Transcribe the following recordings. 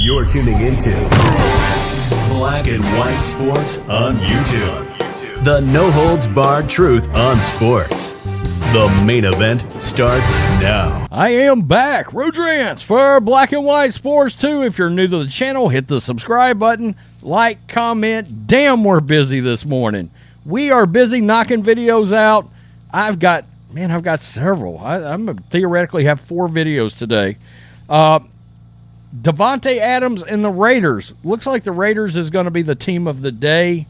You're tuning into Black and White Sports on YouTube. The no-holds-barred truth on sports. The main event starts now. I am back. Rodrance for Black and White Sports 2. If you're new to the channel, hit the subscribe button, like, comment. Damn, we're busy this morning. We are busy knocking videos out. I've got several. I'm theoretically have 4 videos today. Davante Adams and the Raiders. Looks like the Raiders is going to be the team of the day.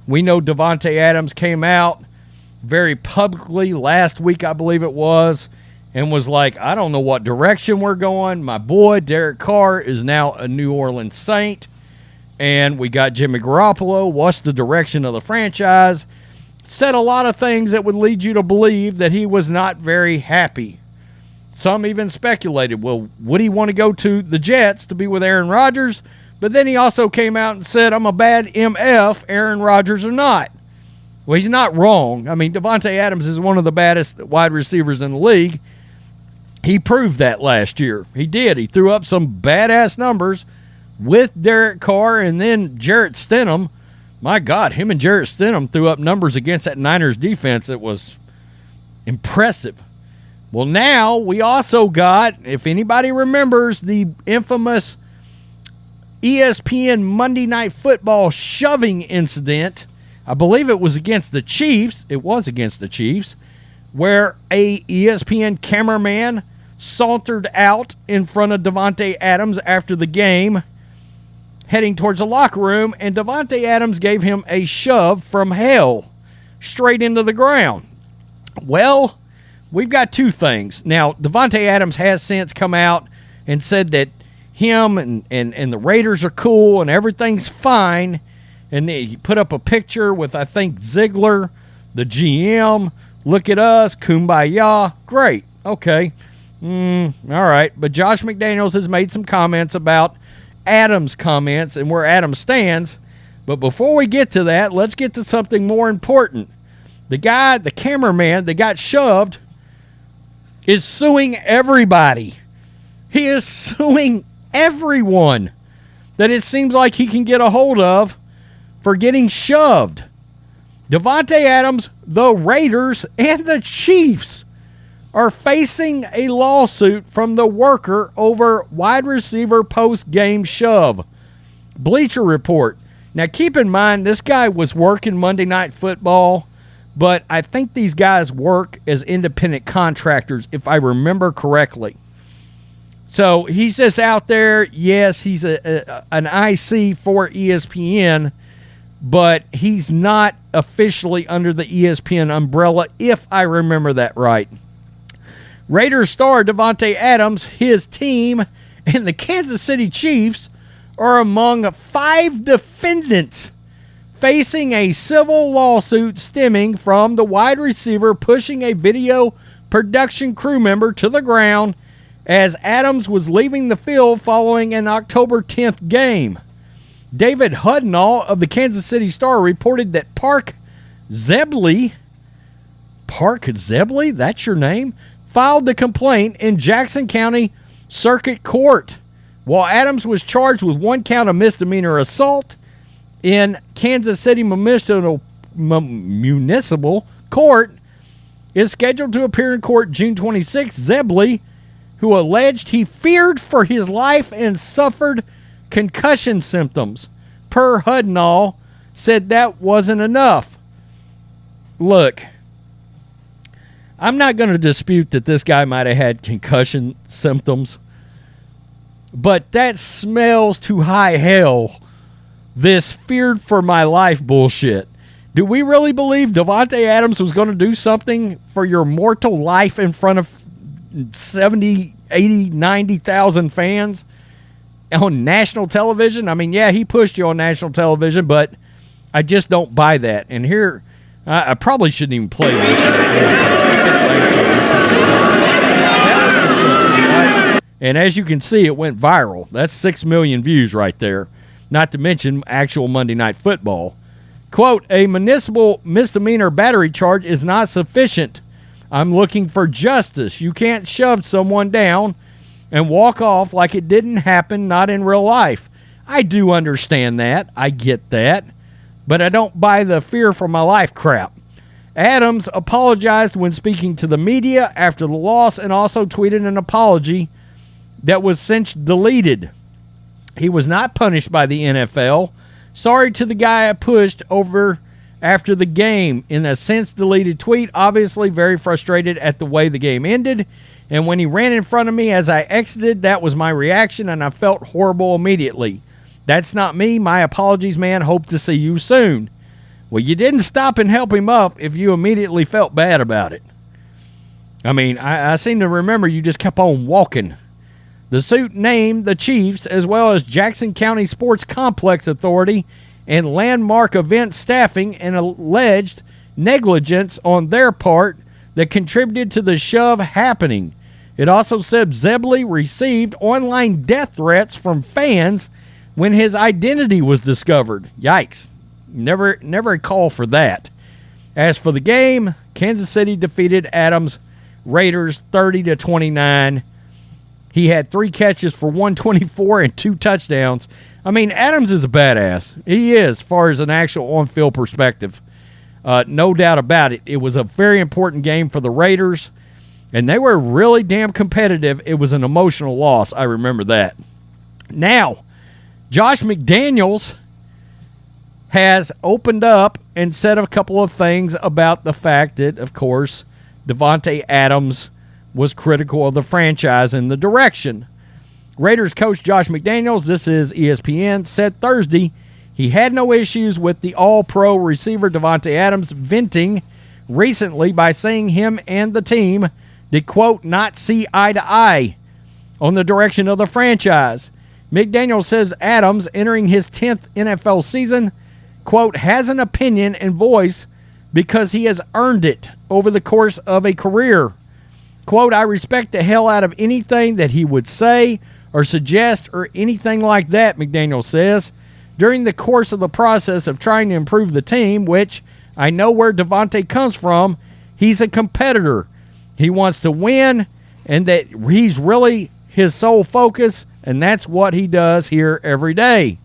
We know Davante Adams came out very publicly last week, I believe it was, and was like, I don't know what direction we're going. My boy, Derek Carr, is now a New Orleans Saint, and we got Jimmy Garoppolo. What's the direction of the franchise? Said a lot of things that would lead you to believe that he was not very happy. Some even speculated, well, would he want to go to the Jets to be with Aaron Rodgers? But then he also came out and said, I'm a bad MF, Aaron Rodgers or not. Well, he's not wrong. I mean, Davante Adams is one of the baddest wide receivers in the league. He proved that last year. He did. He threw up some badass numbers with Derek Carr and then Jarrett Stidham. My God, him and Jarrett Stidham threw up numbers against that Niners defense that was impressive. Well, now we also got, if anybody remembers, the infamous ESPN Monday Night Football shoving incident. I believe it was against the Chiefs. It was against the Chiefs, where a ESPN cameraman sauntered out in front of Davante Adams after the game, heading towards the locker room, and Davante Adams gave him a shove from hell straight into the ground. Well, we've got 2 things. Now, Davante Adams has since come out and said that him and the Raiders are cool and everything's fine. And he put up a picture with, I think, Ziegler, the GM. Look at us, kumbaya. Great. Okay. All right. But Josh McDaniels has made some comments about Adams' comments and where Adams stands. But before we get to that, let's get to something more important. The guy, the cameraman that got shoved, is suing everybody. He is suing everyone that it seems like he can get a hold of for getting shoved. Davante Adams, the Raiders, and the Chiefs are facing a lawsuit from the worker over wide receiver post-game shove. Bleacher Report. Now, keep in mind, this guy was working Monday Night Football, but I think these guys work as independent contractors, if I remember correctly. So he's just out there. Yes, he's an IC for ESPN, but he's not officially under the ESPN umbrella, if I remember that right. Raiders star Davante Adams, his team, and the Kansas City Chiefs are among 5 defendants facing a civil lawsuit stemming from the wide receiver pushing a video production crew member to the ground as Adams was leaving the field following an October 10th game. David Hudnall of the Kansas City Star reported that Park Zebley, that's your name, filed the complaint in Jackson County Circuit Court, while Adams was charged with 1 count of misdemeanor assault in Kansas City Municipal Court, is scheduled to appear in court June 26th. Zebley, who alleged he feared for his life and suffered concussion symptoms, per Hudnall, said that wasn't enough. Look, I'm not going to dispute that this guy might have had concussion symptoms, but that smells to high hell, this feared for my life bullshit. Do we really believe Davante Adams was going to do something for your mortal life in front of 70, 80, 90,000 fans on national television? I mean, yeah, he pushed you on national television, but I just don't buy that. And here, I probably shouldn't even play this. And as you can see, it went viral. That's 6 million views right there. Not to mention actual Monday Night Football. Quote, a municipal misdemeanor battery charge is not sufficient. I'm looking for justice. You can't shove someone down and walk off like it didn't happen, not in real life. I do understand that. I get that. But I don't buy the fear for my life crap. Adams apologized when speaking to the media after the loss and also tweeted an apology that was since deleted. He was not punished by the NFL. Sorry to the guy I pushed over after the game in a since deleted tweet, obviously very frustrated at the way the game ended. And when he ran in front of me as I exited, that was my reaction, and I felt horrible immediately. That's not me. My apologies, man. Hope to see you soon. Well, you didn't stop and help him up if you immediately felt bad about it. I mean, I seem to remember you just kept on walking. The suit named the Chiefs as well as Jackson County Sports Complex Authority and Landmark Event staffing and alleged negligence on their part that contributed to the shove happening. It also said Zebley received online death threats from fans when his identity was discovered. Yikes. Never a call for that. As for the game, Kansas City defeated Adams Raiders 30-29. He had 3 catches for 124 and 2 touchdowns. I mean, Adams is a badass. He is, as far as an actual on-field perspective. No doubt about it. It was a very important game for the Raiders, and they were really damn competitive. It was an emotional loss. I remember that. Now, Josh McDaniels has opened up and said a couple of things about the fact that, of course, Davante Adams was critical of the franchise and the direction. Raiders coach Josh McDaniels, this is ESPN, said Thursday he had no issues with the all-pro receiver Davante Adams venting recently by saying him and the team did, quote, not see eye to eye on the direction of the franchise. McDaniels says Adams, entering his 10th NFL season, quote, has an opinion and voice because he has earned it over the course of a career. Quote, I respect the hell out of anything that he would say or suggest or anything like that, McDaniel says. During the course of the process of trying to improve the team, which I know where Davante comes from, he's a competitor. He wants to win, and that he's really his sole focus, and that's what he does here every day.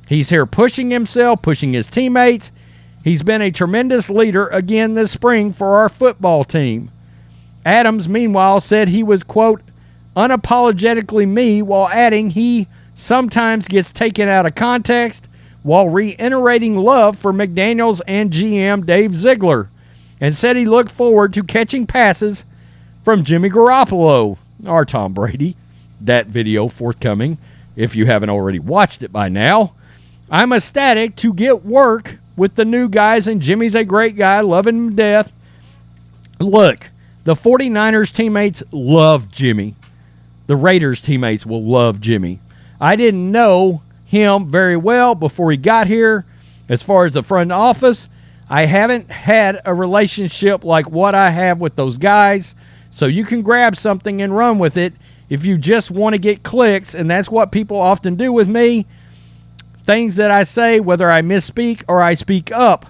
He's here pushing himself, pushing his teammates. He's been a tremendous leader again this spring for our football team. Adams, meanwhile, said he was, quote, unapologetically me, while adding he sometimes gets taken out of context, while reiterating love for McDaniels and GM Dave Ziegler, and said he looked forward to catching passes from Jimmy Garoppolo, or Tom Brady. That video forthcoming, if you haven't already watched it by now. I'm ecstatic to get work with the new guys, and Jimmy's a great guy, love him to death. Look, the 49ers teammates love Jimmy. The Raiders teammates will love Jimmy. I didn't know him very well before he got here. As far as the front office, I haven't had a relationship like what I have with those guys. So you can grab something and run with it if you just want to get clicks, and that's what people often do with me. Things that I say, whether I misspeak or I speak up.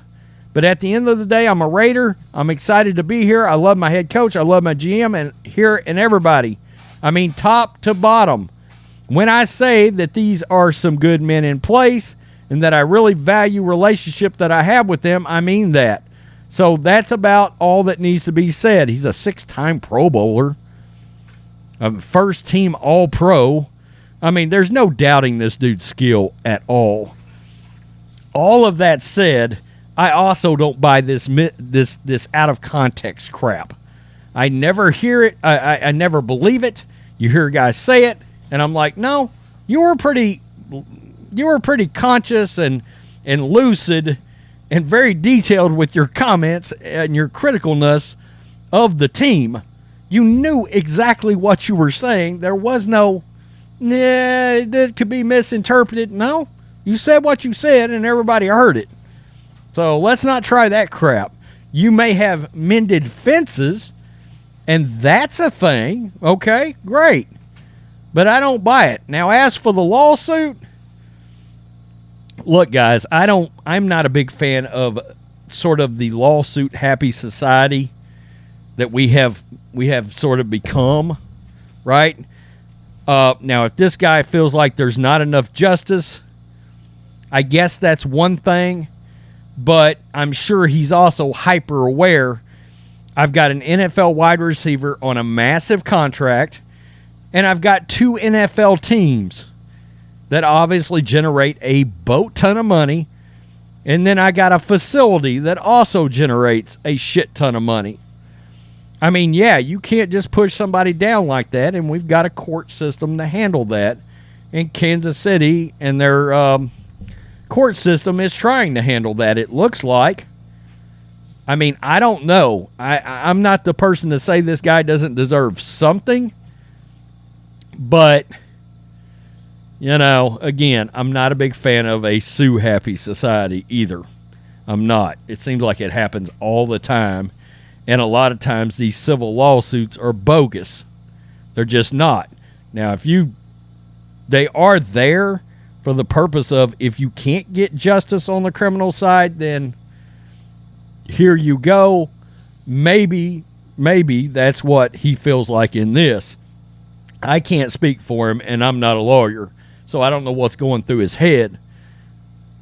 But at the end of the day, I'm a Raider. I'm excited to be here. I love my head coach. I love my GM and here and everybody. I mean, top to bottom. When I say that these are some good men in place and that I really value relationship that I have with them, I mean that. So that's about all that needs to be said. He's a 6-time Pro Bowler, a first-team All-Pro. I mean, there's no doubting this dude's skill at all. All of that said, I also don't buy this out-of-context crap. I never hear it. I never believe it. You hear guys say it, and I'm like, no, you were pretty conscious and lucid and very detailed with your comments and your criticalness of the team. You knew exactly what you were saying. There was no, that could be misinterpreted. No, you said what you said, and everybody heard it. So let's not try that crap. You may have mended fences, and that's a thing. Okay, great. But I don't buy it. Now, as for the lawsuit, look, guys, I'm not a big fan of sort of the lawsuit happy society that we have sort of become, right? Now, if this guy feels like there's not enough justice, I guess that's one thing, but I'm sure he's also hyper aware. I've got an NFL wide receiver on a massive contract, and I've got 2 NFL teams that obviously generate a boat ton of money, and then I got a facility that also generates a shit ton of money. I mean, yeah, you can't just push somebody down like that, and we've got a court system to handle that. In Kansas City, and their court system is trying to handle that, it looks like. I mean, I don't know. I'm not the person to say this guy doesn't deserve something, but, you know, again, I'm not a big fan of a sue-happy society either. I'm not. It seems like it happens all the time. And a lot of times these civil lawsuits are bogus. They're just not. Now, they are there for the purpose of, if you can't get justice on the criminal side, then here you go. Maybe that's what he feels like in this. I can't speak for him, and I'm not a lawyer, so I don't know what's going through his head.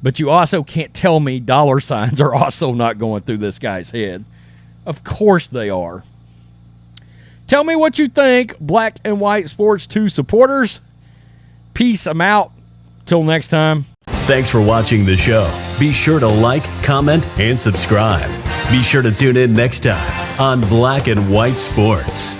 But you also can't tell me dollar signs are also not going through this guy's head. Of course they are. Tell me what you think, Black and White Sports 2 supporters. Peace. I'm out. Till next time. Thanks for watching the show. Be sure to like, comment, and subscribe. Be sure to tune in next time on Black and White Sports.